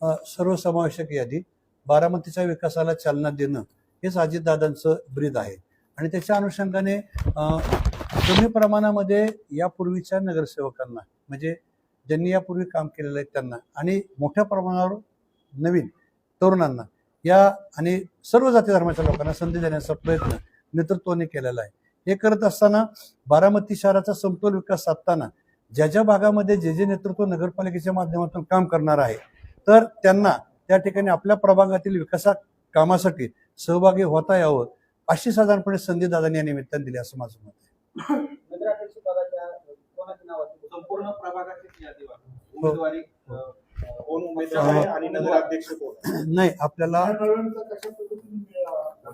सर्वसमावेशक यादी, बारामतीच्या विकासाला चालना देणं हेच अजितदादांचं ब्रीद आहे. आणि त्याच्या अनुषंगाने कमी प्रमाणामध्ये यापूर्वीच्या नगरसेवकांना, म्हणजे ज्यांनी यापूर्वी काम केलेलं आहे त्यांना, आणि मोठ्या प्रमाणावर नवीन तरुणांना या आणि सर्व जाती धर्माच्या लोकांना संधी देण्याचा प्रयत्न नेतृत्वाने केलेला आहे. हे करत असताना बारामती शहराचा समतोल विकास साधताना ज्या ज्या भागामध्ये जे नेतृत्व नगरपालिकेच्या माध्यमातून काम करणार आहे, तर त्यांना त्या ठिकाणी आपल्या प्रभागातील विकासा कामासाठी सहभागी होता यावं अशी साधारणपणे संधी दादांनी या निमित्ताने दिली असं माझं मत आहे. संपूर्ण प्रभागाची यादी उमेदवारी कोण उमेदवार आहे आणि नगराध्यक्ष कोण? नाही, आपल्याला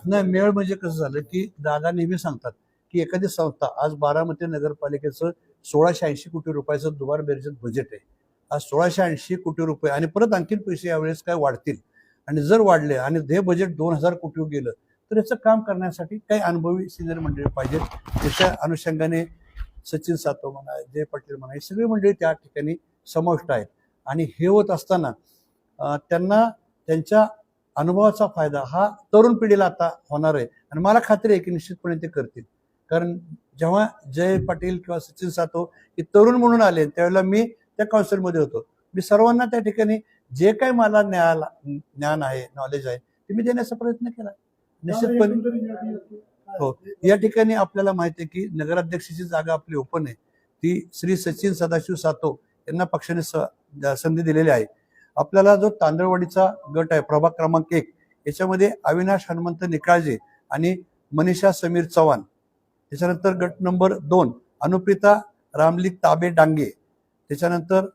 नाही, मेळ म्हणजे कसं झालं की दादा नेहमी सांगतात की एखादी संस्था, आज बारामती नगरपालिकेचं 1680 कोटी रुपयाचं दुबार बेरजेत बजेट आहे. आज 1680 कोटी रुपये आणि परत आणखीन पैसे यावेळेस काय वाढतील, आणि जर वाढले आणि हे बजेट 2000 कोटी गेलं तर याचं काम करण्यासाठी काही अनुभवी सिनियर मंडळी पाहिजेत. त्याच्या अनुषंगाने सचिन सातव म्हणा, जय पाटील म्हणा, ही सगळी मंडळी त्या ठिकाणी समाविष्ट आहेत. आणि हे होत असताना त्यांना त्यांच्या अनुभवाचा फायदा हा तरुण पिढीला आता होणार आहे. आणि मला खात्री आहे की निश्चितपणे ते करतील. कारण जेव्हा जय पाटील किंवा सचिन सातव हे तरुण म्हणून आले त्यावेळेला मी त्या काउन्सिलमध्ये होतो. मी सर्वांना त्या ठिकाणी जे काही मला ज्ञान आहे, नॉलेज आहे, ते मी देण्याचा प्रयत्न केला निश्चितपणे. हो, या ठिकाणी आपल्याला माहिती आहे की नगराध्यक्षाची जागा आपली ओपन आहे. ती श्री सचिन सदाशिव सातव यांना पक्षाने संधी दिलेली आहे. आपल्याला जो तांदळवाडीचा गट आहे प्रभाग क्रमांक 1, याच्यामध्ये अविनाश हनुमंत निकाळजे आणि मनीषा समीर चव्हाण. त्याच्यानंतर गट नंबर 2 अनुप्रिता रामली ताबे डांगे. त्याच्यानंतर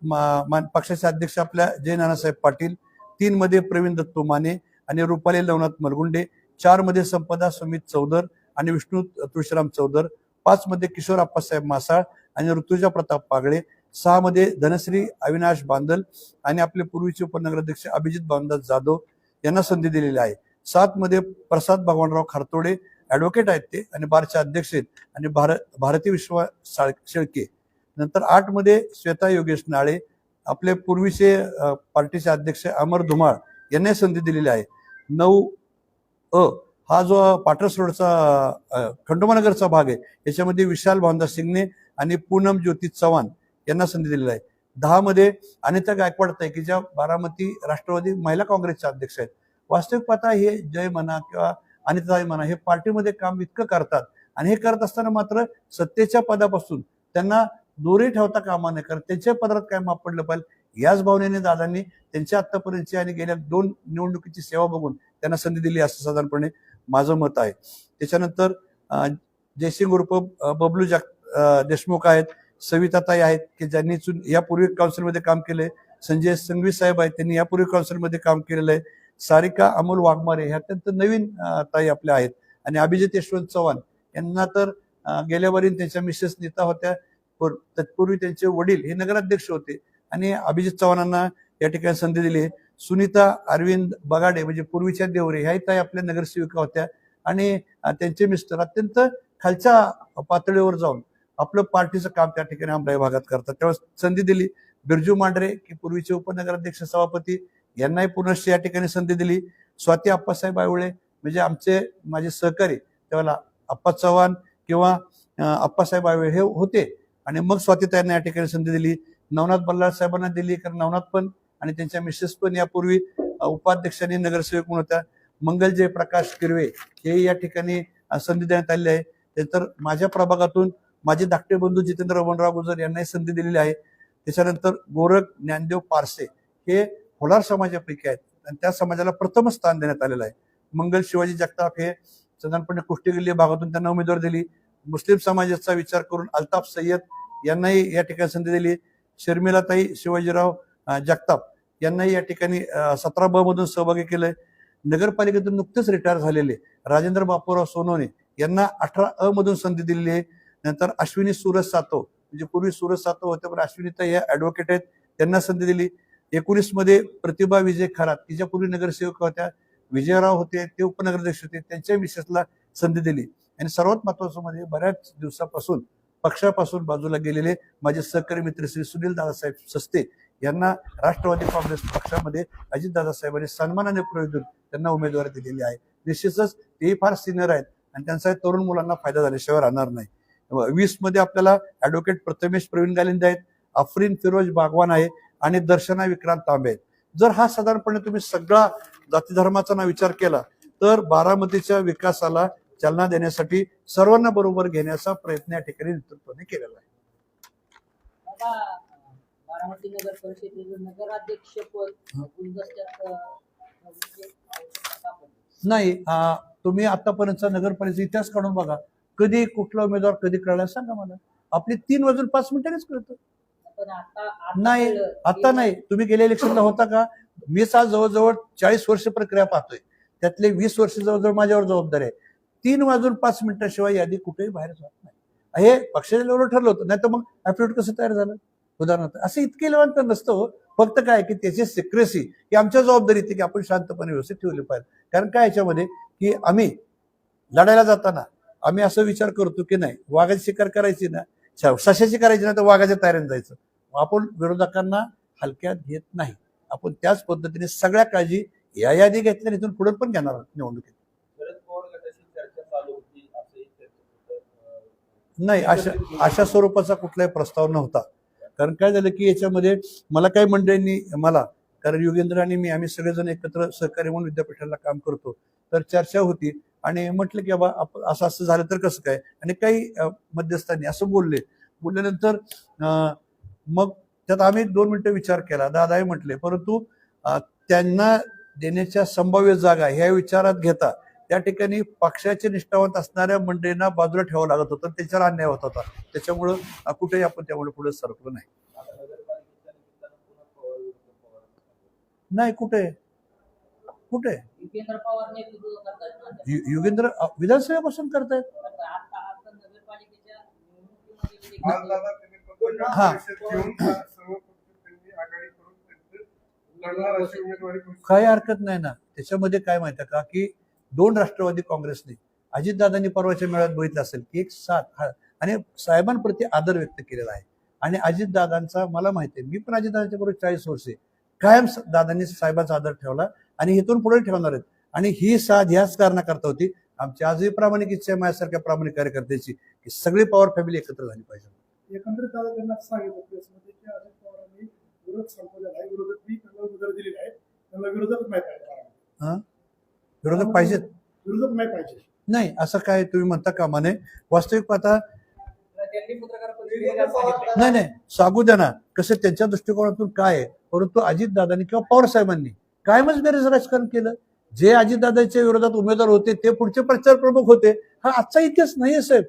पक्षाचे अध्यक्ष आपल्या जय नानासाहेब पाटील. 3 मध्ये प्रवीण दत्तू माने आणि रुपाली लवनाथ मलगुंडे. 4 मध्ये संपदा सुमित चौधर आणि विष्णू तुळशीराम चौधर. 5 मध्ये किशोर आप्पासाहेब मासाळ आणि ऋतुजा प्रताप पागळे. 6 मध्ये धनश्री अविनाश बांदल आणि आपले पूर्वीचे उपनगराध्यक्ष अभिजित भावनदास जाधव यांना संधी दिलेली आहे. 7 मध्ये प्रसाद भगवानराव खारतोडे ऍडव्होकेट आहेत ते आणि बारचे अध्यक्ष आहेत, आणि भारती विश्वा शेळके. नंतर 8 मध्ये श्वेता योगेश नाळे, आपले पूर्वीचे पार्टीचे अध्यक्ष अमर धुमाळ यांना संधी दिलेली आहे. 9 हा जो पाटस रोडचा खंडोबानगरचा भाग आहे, याच्यामध्ये विशाल भावनदास सिंगणे आणि पूनम ज्योती चव्हाण यांना संधी दिलेली आहे. 10 मध्ये अनिता गायकवाड ताई की ज्या बारामती राष्ट्रवादी महिला काँग्रेसच्या अध्यक्ष आहेत. वास्तविक पाहता हे जय म्हणा किंवा अनिताताई म्हणा हे पार्टीमध्ये काम इतकं करतात, आणि हे करत असताना मात्र सत्तेच्या पदापासून त्यांना दोरी ठेवता कामा नये, कारण त्यांच्या पदरात काय माप पडलं पाहिजे याच भावनेने दादांनी त्यांच्या आतापर्यंतची आणि गेल्या 2 निवडणुकीची सेवा बघून त्यांना संधी दिली असं साधारणपणे माझं मत आहे. त्याच्यानंतर जयसिंग उर्फ बबलू देशमुख आहेत, सविताताई आहेत की ज्यांनी यापूर्वी काउन्सिलमध्ये काम केलंय. संजय संघवी साहेब आहेत, त्यांनी यापूर्वी काउन्सिलमध्ये काम केलेलं आहे. सारिका अमोल वाघमारे ह्या अत्यंत नवीन ताई आपल्या आहेत. आणि अभिजित यशवंत चव्हाण यांना तर गेल्या वरील त्यांच्या मिसेस नीता होत्या, तत्पूर्वी त्यांचे वडील हे नगराध्यक्ष होते, आणि अभिजित चव्हाणांना या ठिकाणी संधी दिली. सुनीता अरविंद बगाडे म्हणजे पूर्वीच्या देवरे ह्याही ताई आपल्या नगरसेविका होत्या, आणि त्यांचे मिस्टर अत्यंत खालच्या पातळीवर जाऊन आपलं पार्टीचं काम त्या ठिकाणी आमराई भागात करतात, तेव्हा संधी दिली. बिरजू मांढरे की पूर्वीचे उपनगराध्यक्ष सभापती यांनाही पुनश्च या ठिकाणी संधी दिली. स्वाती आप्पासाहेब आयवळे म्हणजे माझे सहकारी त्यावेळेला आप्पा चव्हाण किंवा आप्पासाहेब आयवळे हे होते, आणि मग स्वातीताईंना या ठिकाणी संधी दिली. नवनाथ बल्लाळ साहेबांना दिली, कारण नवनाथ पण आणि त्यांच्या मिसेस पण यापूर्वी उपाध्यक्षांनी नगरसेवक म्हणून होत्या. मंगलजय प्रकाश किरवे हे या ठिकाणी संधी देण्यात आलेली आहे. त्यानंतर माझ्या प्रभागातून माझे धाकटे बंधू जितेंद्र रमणराव गुजर यांनाही संधी दिलेली आहे. त्याच्यानंतर गोरख ज्ञानदेव पारसे हे होलार समाजापैकी आहेत, आणि त्या समाजाला प्रथम स्थान देण्यात आलेलं आहे. मंगल शिवाजी जगताप हे साधारणपणे कुष्टीगल्ली भागातून त्यांना उमेदवारी दिली. मुस्लिम समाजाचा विचार करून अल्ताफ सय्यद यांनाही या ठिकाणी संधी दिली. शर्मिलाताई शिवाजीराव जगताप यांनाही या ठिकाणी 17 मधून सहभागी केलंय. नगरपालिकेतून नुकतेच रिटायर झालेले राजेंद्र बापूराव सोनवणे यांना 18 मधून संधी दिलेली आहे. नंतर अश्विनी सूरज सातव म्हणजे पूर्वी सूरज सातव होते, पण अश्विनीताई या ऍडव्होकेट आहेत, त्यांना संधी दिली. 19 मध्ये प्रतिभा विजय खरात तिच्या पूर्वी नगरसेवक होत्या, विजयराव होते ते उपनगराध्यक्ष होते, त्यांच्या मिसेसला संधी दिली. आणि सर्वात महत्वाचं म्हणजे बऱ्याच दिवसापासून पक्षापासून बाजूला गेलेले माझे सहकारी मित्र श्री सुनील दादासाहेब सस्ते यांना राष्ट्रवादी काँग्रेस पक्षामध्ये अजितदादा साहेबांनी सन्मानाने प्रयोजून त्यांना उमेदवारी दिलेली आहे. निश्चितच तेही फार सिनियर आहेत आणि त्यांचा तरुण मुलांना फायदा झाल्याशिवाय राहणार नाही. 20 मध्ये आपल्याला ॲडव्होकेट प्रथमेश प्रवीण गालिंदे आहेत, अफरीन फिरोज बागवान आहे आणि दर्शना विक्रांत तांबे आहेत. जर हा साधारणपणे तुम्ही सगळा जाती धर्माचा ना विचार केला तर बारामतीच्या विकासाला चालना देण्यासाठी सर्वांना बरोबर घेण्याचा प्रयत्न या ठिकाणी नेतृत्वाने केलेला आहे. बारामती नगर परिषदेचं नगराध्यक्ष पद गुलदस्त्यात नाही, तुम्ही आतापर्यंतचा नगरपालिकेचा इतिहास काढून बघा, कधी कुठला उमेदवार कधी कळला सांगा मला. आपली 3 वाजून 5 मिनिटांनीच कळतं. पण नाही, आता नाही. तुम्ही गेल्या इलेक्शनला होता का? मीच आज जवळजवळ 40 वर्ष प्रक्रिया पाहतोय, त्यातले 20 वर्ष जवळजवळ माझ्यावर जबाबदारी आहे. 3 वाजून 5 मिनिटाशिवाय यादी कुठेही बाहेर जात नाही. हे पक्षाच्या लेवलवर ठरलं होतं, नाही तर मग ॲफिडेव्हिट कसं तयार झालं उदाहरणार्थ. असं इतके लेवल तर नसतं हो. फक्त काय की त्याची सिक्रेसी की आमच्या जबाबदारी ती की आपण शांतपणे व्यवस्थित ठेवली पाहिजे. कारण काय याच्यामध्ये की आम्ही लढायला जाताना आम्ही असं विचार करतो की नाही, वाघाची शिकार करायची ना, सशाची करायची ना, तर वाघाच्या तयारीने जायचं. आपण विरोधकांना हलक्यात घेत नाही. आपण त्याच पद्धतीने सगळ्या काळजी या यादी घेतल्या, इथून पुढे पण घेणार आहोत निवडणुकीत. शरद पवार गटाशी चर्चा चालू होती असंही नाही, अशा स्वरूपाचा कुठलाही प्रस्ताव नव्हता. कारण काय झालं की याच्यामध्ये मला काही मंडळींनी कारण योगेंद्र आणि मी आम्ही सगळेजण एकत्र सहकारी म्हणून विद्यापीठाला काम करतो, तर चर्चा होती आणि म्हटलं की बाबा असं असं झालं तर कसं काय, आणि काही मध्यस्थांनी असं बोलल्यानंतर मग त्यात आम्ही 2 मिनिटं विचार केला. दादाही म्हटले, परंतु त्यांना देण्याच्या संभाव्य जागा ह्या विचारात घेता त्या ठिकाणी पक्षाचे निष्ठावंत असणाऱ्या मंडळींना बाजूला ठेवावं लागत होतं, त्याच्यावर अन्याय होत होता. त्याच्यामुळं कुठेही आपण त्यामुळे पुढे सरकलो नाही. नाही, कुठे युगेंद्र पवार नेतृत्व करतात. योगेंद्र विधानसभेपासून करतायत. आता नगरपालिकेच्या हा, काही हरकत नाही ना. त्याच्यामध्ये काय माहिती का की 2 राष्ट्रवादी काँग्रेसने अजितदादांनी परवाच्या मेळाव्यात बघितलं असेल की एक साथ आणि साहेबांप्रती आदर व्यक्त केलेला आहे. आणि अजितदादांचा मला माहिती आहे, मी पण अजितदादांच्या बरोबर 40 वर्षे कायम दादांनी साहेबांचा आदर ठेवला आणि इथून पुढे ठेवणार आहेत. आणि ही साथ ह्याच कारणाकरता होती. आमची आजही प्रामाणिक इच्छा आहे माझ्यासारख्या प्रामाणिक कार्यकर्त्याची की सगळी पॉवर फॅमिली एकत्र झाली पाहिजे. एकंदरीत दादा त्यांना सांगितलं प्रेसमध्ये की अजित पवारांनी विरोध संपवलेला आहे, विरोधक मी त्यांना उमेदवारी दिलेली आहे, त्यांना विरोधक नाही पाहिजे. विरोधक पाहिजेत? विरोधक नाही पाहिजे. नाही, असं काय तुम्ही म्हणता का म्हणे. वास्तविक पाहता नाही सांगू द्या ना कसं त्यांच्या दृष्टिकोनातून काय आहे. परंतु अजितदादांनी किंवा पवार साहेबांनी कायमच बेरेज राजकारण केलं. जे अजितदादांच्या विरोधात उमेदवार होते ते पुढचे प्रचार प्रमुख होते. हा आजचा इतिहास नाहीये साहेब.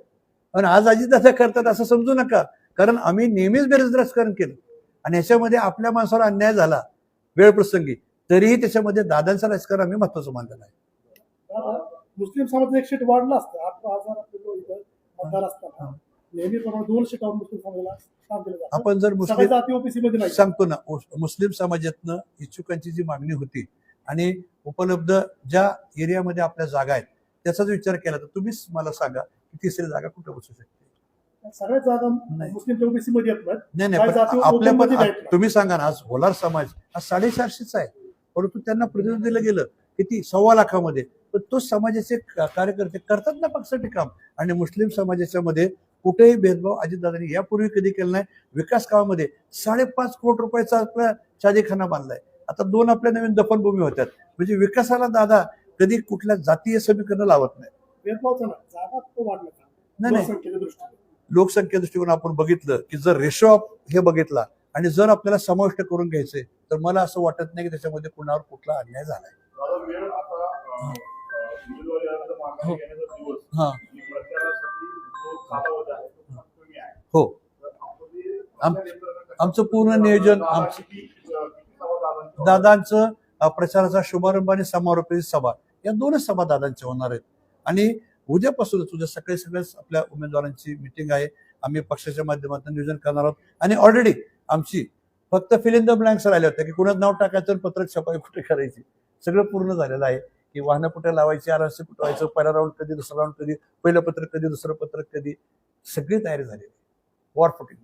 आणि आज अजितदादा करतात असं समजू नका, कारण आम्ही नेहमीच बेरेज राजकारण केलं आणि याच्यामध्ये आपल्या माणसाला अन्याय झाला वेळ प्रसंगी, तरीही त्याच्यामध्ये दादांचं राजकारण आम्ही महत्वाचं मानलेलं आहे. मुस्लिम समाजाचा एक सीट वाढला असतं. 18,000 इथं मतदार असताना नेहमीप्रमाणे 2 सीटावर मुस्लिम समाजाला काम केलं जातं. आपण जर सगळ्या जाती ओबीसी मध्ये नाही सांगतो ना, मुस्लिम समाजातनं इच्छुकांची जी मागणी होती आणि उपलब्ध ज्या एरियामध्ये आपल्या जागा आहेत त्याचा जर विचार केला तर तुम्हीच मला सांगा की तिसरी जागा कुठे बसू शकते. सगळ्याच जागा मुस्लिम ओबीसी मध्ये येत नाही. आपल्या पण तुम्ही सांगा ना, आज होलार समाज हा 450चा आहे, परंतु त्यांना प्रतिनिधी दिलं गेलं किती 1.25 लाखामध्ये. तर तो समाजाचे कार्यकर्ते करतात ना पक्षासाठी काम. आणि मुस्लिम समाजाच्या मध्ये कुठेही भेदभाव अजितदादांनी यापूर्वी कधी केला नाही. विकास कामामध्ये 5.5 कोटी रुपयाचा आपला शादीखाना बांधलाय. आता 2 आपल्या नवीन दफनभूमी होत्यात. म्हणजे विकासाला दादा कधी कुठल्या जातीय समीकरण लावत नाही. भेदभावचा ना जागा तो वाढला नाही लोकसंख्येच्या दृष्टीने. लोकसंख्या दृष्टीकोन आपण बघितलं की जर रेशो ऑफ हे बघितला आणि जर आपल्याला समाविष्ट करून घ्यायचे तर मला असं वाटत नाही की त्याच्यामध्ये कुणावर कुठला अन्याय झालाय. हा, हो, आमचं पूर्ण नियोजन दादांचं प्रचाराचा शुभारंभ आणि समारोपाची सभा या 2च सभा दादांच्या होणार आहेत. आणि उद्यापासूनच उद्या सकाळी सगळ्याच आपल्या उमेदवारांची मिटिंग आहे. आम्ही पक्षाच्या माध्यमातून नियोजन करणार आहोत. आणि ऑलरेडी आमची फक्त फिल इन द ब्लँक्स राहिले होते की कुणाचं नाव टाकायचं, पत्रक छपाई कुठे करायची, सगळं पूर्ण झालेलं आहे. की वाहनं कुठे लावायची, आरसी कुठवायचं, पहिला राऊंड कधी, दुसरा राऊंड कधी, पहिलं पत्रक कधी, दुसरं पत्रक कधी, सगळी तयारी झालेली. War footing.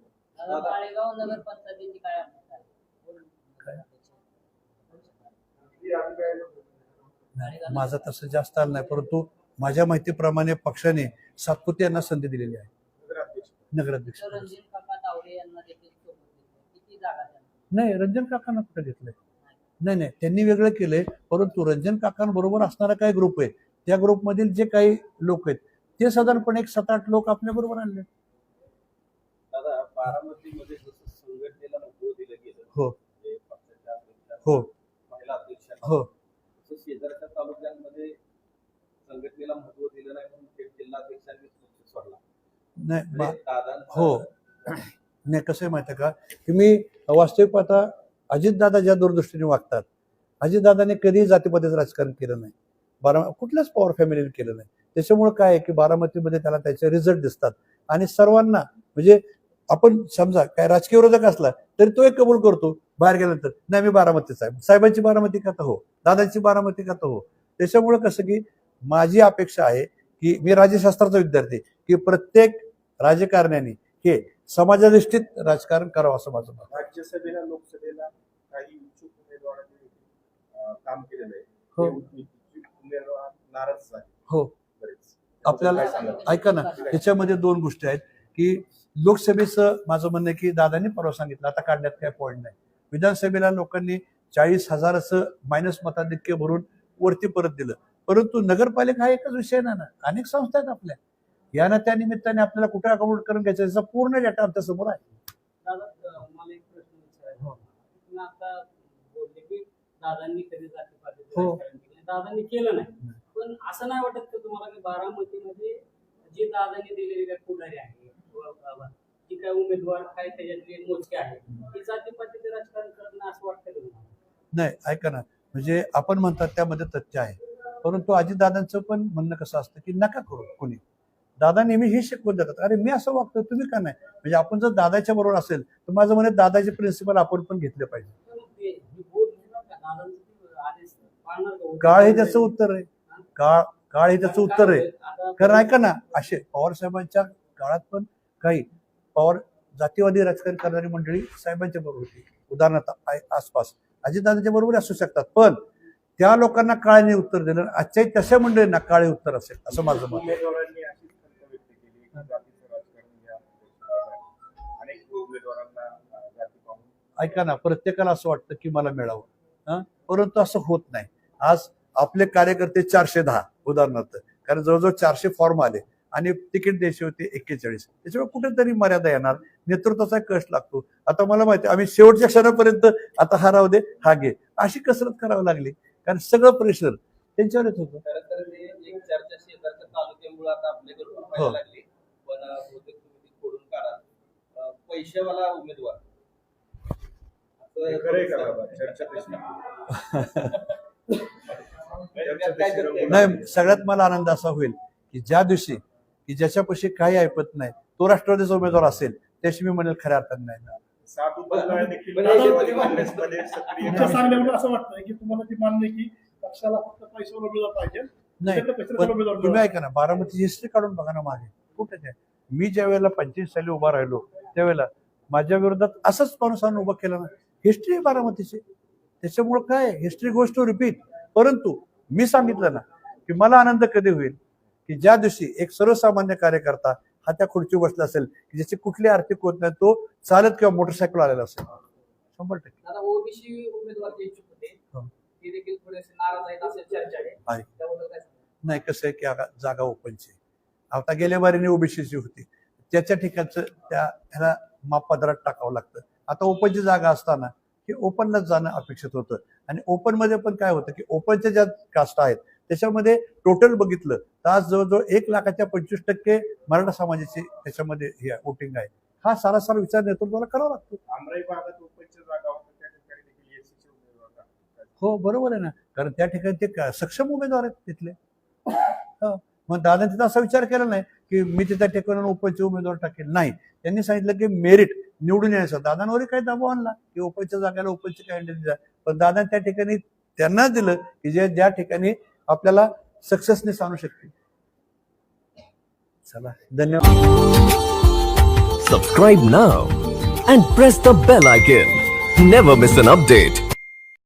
नाही, माझा तसं जास्त आलं नाही, परंतु माझ्या माहितीप्रमाणे पक्षाने सातपुते यांना संधी दिलेली आहे नगराध्यक्ष. तर रणजित काका तावडे यांना देखील सोबत घेतलं. किती जागा त्यांना? नाही, रंजन काकांना कुठे घेतलंय? नाही नाही, त्यांनी वेगळं केलंय, परंतु रंजन काकांबरोबर असणारा काही ग्रुप आहे, त्या ग्रुपमधील जे काही लोक आहेत ते साधारणपणे 7-8 लोक आपल्या बरोबर आणले. दादा, बारामतीमध्ये जसं संघटनेला महत्व दिलं गेलं, हो म्हणजे पक्षाच्या अध्यक्षांना, हो महिला अध्यक्षांना, हो तसं शेजारच्या तालुक्यांमध्ये संघटनेला महत्व दिलं नाही म्हणून थेट जिल्हाध्यक्षांनी पक्ष सोडला. नाही म्हणजे दादांचा- हो नाही, कसं आहे माहिती आहे का, की मी वास्तविक पाहता अजितदादा ज्या दूरदृष्टीने वागतात, अजितदादाने कधीही जातीपातीचं राजकारण केलं नाही, कुठल्याच पॉवर फॅमिलीने केलं नाही. त्याच्यामुळे काय आहे की बारामतीमध्ये त्याला त्याचे रिझल्ट दिसतात आणि सर्वांना, म्हणजे आपण समजा काय राजकीय विरोधक असला तरी तो एक कबूल करतो बाहेर गेल्यानंतर, नाही मी बारामतीचा आहे, साहेबांची बारामती का तर हो, दादांची बारामती का तर हो. त्याच्यामुळे कसं की माझी अपेक्षा आहे की मी राज्यशास्त्राचा विद्यार्थी, की प्रत्येक राजकारण्याने हे समाजाधिष्ठित राजकारण करावं असं माझं मत. राज्यसभेला लोकसभेला काही इच्छुक उमेदवारांनी काम केलेलं आहे. हो. ते इच्छुक उमेदवार नाराज झाले हो, बरेच. आपल्याला काय सांगाल? ऐका ना, याच्यामध्ये 2 गोष्टी आहेत की लोकसभेचं माझं म्हणणं आहे की दादांनी परवा सांगितलं आता काढण्यात काय पॉईंट नाही. विधानसभेला लोकांनी 40,000 मायनस मताधिक्य भरून वरती परत दिलं, परंतु नगरपालिका हा एकच विषय नाही ना, अनेक संस्था आहेत आपल्या, यानं त्या निमित्ताने आपल्याला कुठे अकाउंट करून घ्यायचं याचा पूर्ण डेटा आमच्या समोर आहे. दादा, मला एक प्रश्न विचारायचा होता. तुम्ही आता बोलले की दादांनी कधी जातीपातीचं हो. राजकारण केलं, दादांनी केलं नाही, पण असं नाही वाटत का तुम्हाला की बारामतीमध्ये जे दादांनी दिलेले पुढारी आहे किंवा जी काय उमेदवार काय त्याच्यातले मोजके आहेत, ती जातीपातीचं राजकारण करत नाही असं वाटतं का तुम्हाला? नाही, ऐका ना, म्हणजे आपण म्हणतात त्यामध्ये तथ्य आहे, परंतु अजितदादांचं पण म्हणणं कसं असतं की नका करू कोणी. दादा नेहमी हे शिकवून देतात, अरे मी असं वागतो तुम्ही का नाही, म्हणजे आपण जर दादाच्या बरोबर असेल तर माझं म्हणणं दादाचे प्रिन्सिपल आपण पण घेतले पाहिजे. पण ते हे बोल म्हणतात का, दादांचं ते आदेश पाळणार का? काळ हे त्याचं उत्तर आहे, काळ हे त्याचं उत्तर आहे. आता कारण ऐका ना, असे पवार साहेबांच्या काळात पण काही पवार जातीवादी राजकारण करणारी मंडळी साहेबांच्या बरोबर होती, उदाहरणार्थ आसपास अजितदादांच्या बरोबर असू शकतात, पण त्या लोकांना काळाने उत्तर दिलं, आजच्याही तशा मंडळींना काळे उत्तर असेल असं माझं मत आहे. उमेदवारांनी अशीच खंत व्यक्त केली की जातीचं राजकारण घ्या, अनेक उमेदवारांना जाती पाहून. ऐका ना, प्रत्येकाला असं वाटतं की मला मिळावं, परंतु असं होत नाही. आज आपले कार्यकर्ते 410 उदाहरणार्थ, कारण जवळजवळ 400 फॉर्म आले आणि तिकीट द्यायचे होते 41, त्याच्यामुळे कुठेतरी मर्यादा येणार, नेतृत्वाचा कष्ट लागतो. आता मला माहिती आम्ही शेवटच्या क्षणापर्यंत आता हा राहू दे हा घे अशी कसरत करावी लागली, कारण सगळं प्रेशर त्यांच्यावरच होतं. खरं तर ते एक चर्चा शेजारच्या तालुक्यामुळे आता आपल्याकडून हो. व्हायला लागली, पण बहुतेक तुम्ही ती खोडून काढा. पैशावाला उमेदवार नाही, सगळ्यात मला आनंद असा होईल की ज्या दिवशी की ज्याच्यापाशी काही ऐकत नाही तो राष्ट्रवादीचा उमेदवार असेल त्याशी मी म्हणेल खऱ्या अर्थाने नाही. तुमच्या सांगण्यामध्ये असं वाटतंय की तुम्हाला ती मान्य की पक्षाला फक्त पैशावर उमेदवार पाहिजे, नाही, त्याच्याकडे पैशाचा पण उमेदवार तुम्ही मिळावा. ऐका ना, बारामतीची हिस्ट्री काढून बघा ना मागे कुठे काय. मी ज्या वेळेला 25 साली उभा राहिलो त्यावेळेला माझ्या विरोधात असंच माणसानं उभं केलं ना, हिस्ट्री आहे बारामतीची. त्याच्यामुळे काय हिस्ट्री गोज टू रिपीट. परंतु मी सांगितलं ना की मला आनंद कधी होईल की ज्या दिवशी एक सर्वसामान्य कार्यकर्ता हा त्या खुर्ची बसला असेल की ज्याची कुठली आर्थिक होत नाही, तो चालत किंवा मोटरसायकल आलेला असेल. 100%. आता ओबीसी उमेदवार जे इच्छुक होते हो. ते देखील थोडेसे नाराज आहेत असे चर्चा आहे, आहे. त्याबद्दल काय सांगाल? नाही, कसं आहे की आता जागा ओपनची, आता गेल्या बारीने ओबीसीची होती, त्याच्या ठिकाणचं ह्याला मापदरात टाकावं लागतं. आता ओपनची जागा असताना हे ओपनलाच जाणं अपेक्षित होतं, आणि ओपन मध्ये पण काय होतं की ओपनच्या ज्या कास्ट आहेत त्याच्यामध्ये टोटल बघितलं तर आज जवळजवळ 1,25% मराठा समाजाची त्याच्यामध्ये हे वोटिंग आहे. हा सारासार विचार नेतृत्वाला करावा लागतो. आमराई भागात ओपनच्या जागा होत्या, त्या ठिकाणी देखील एससीचे उमेदवार आहेत. हो, बरोबर आहे ना, कारण त्या ठिकाणी ते सक्षम उमेदवार आहेत तिथले. मग दादांनी तिथं असा विचार केला नाही की मी तिथं ठिकाणी ओपनचे उमेदवार टाकेल, नाही, त्यांनी सांगितलं की मेरिट निवडून यायचं. दादांवर काही दबाव आणला की ओपनच्या जागेला ओपनचे कॅन्डिडेट द्या, पण दादा त्या ठिकाणी त्यांना दिलं की जे ज्या ठिकाणी आपल्याला सक्सेसनेस आणू शकते. चला, धन्यवाद. Subscribe now and press the bell icon. Never miss an update.